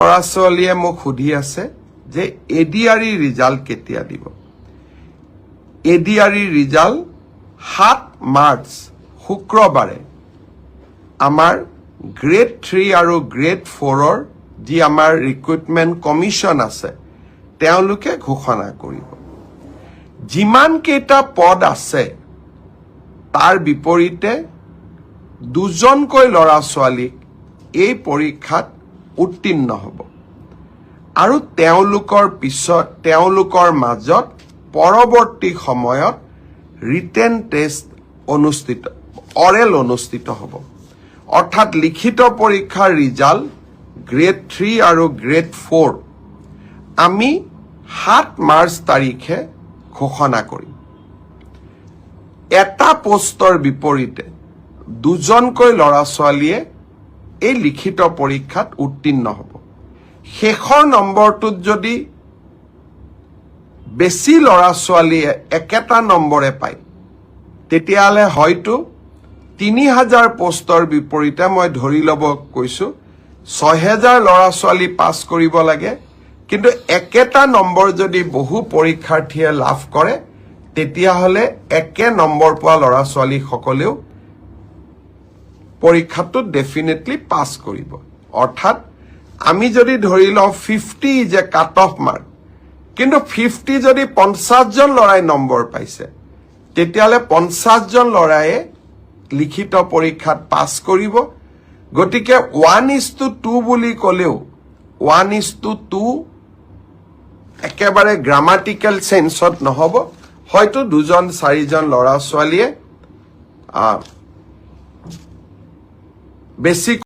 ল'ৰা ছোৱালীয়ে মোক সুধি আছে যে এডিআৰই ৰিজাল্ট কেতিয়া দিব। এডিআৰই ৰিজাল্ট 7 মাৰ্চ শুক্ৰবাৰে আমাৰ গ্ৰেড 3 আৰু গ্ৰেড 4ৰ যি আমাৰ ৰিক্ৰুটমেণ্ট কমিশ্যন আছে তেওঁলোকে ঘোষণা কৰিব। যিমান কেইটা পদ আছে তাৰ বিপৰীতে দুজনকৈ ল'ৰা ছোৱালীক এই পৰীক্ষাত উত্তীৰ্ণ হ'ব আৰু তেওঁলোকৰ মাজত পৰৱৰ্তী সময়ত ৰিটেন টেষ্ট অৰেল অনুষ্ঠিত হ'ব। অৰ্থাৎ লিখিত পৰীক্ষাৰ ৰিজাল্ট গ্ৰেড 3 আৰু গ্ৰেড 4 আমি 7 মাৰ্চ তাৰিখে ঘোষণা কৰিম। এটা পোষ্টৰ বিপৰীতে দুজনকৈ ল'ৰা ছোৱালীয়ে এই লিখিত পৰীক্ষাত উত্তীৰ্ণ হ'ব। শেষৰ নম্বৰটোত যদি বেছি ল'ৰা ছোৱালীয়ে একেটা নম্বৰে পায় তেতিয়াহ'লে হয়তো 3000 পোষ্টৰ বিপৰীতে মই ধৰি ল'ব কৈছোঁ 6000 ল'ৰা ছোৱালী পাছ কৰিব লাগে, কিন্তু একেটা নম্বৰ যদি বহু পৰীক্ষাৰ্থীয়ে লাভ কৰে তেতিয়াহ'লে একে নম্বৰ পোৱা ল'ৰা ছোৱালীসকলেও পৰীক্ষাটোত ডেফিনেটলি পাছ কৰিব। অৰ্থাৎ আমি যদি ধৰি লওঁ 50 যে কাট অফ মাৰ্ক, কিন্তু 50 যদি 50 জন ল'ৰাই নম্বৰ পাইছে তেতিয়াহ'লে 50 জন ল'ৰায়ে লিখিত পৰীক্ষাত পাছ কৰিব। গতিকে 1:2 বুলি ক'লেও 1:2 একেবাৰে গ্ৰামাটিকেল চেঞ্চত নহ'ব, হয়তো 2-4জন ল'ৰা ছোৱালীয়ে বেছি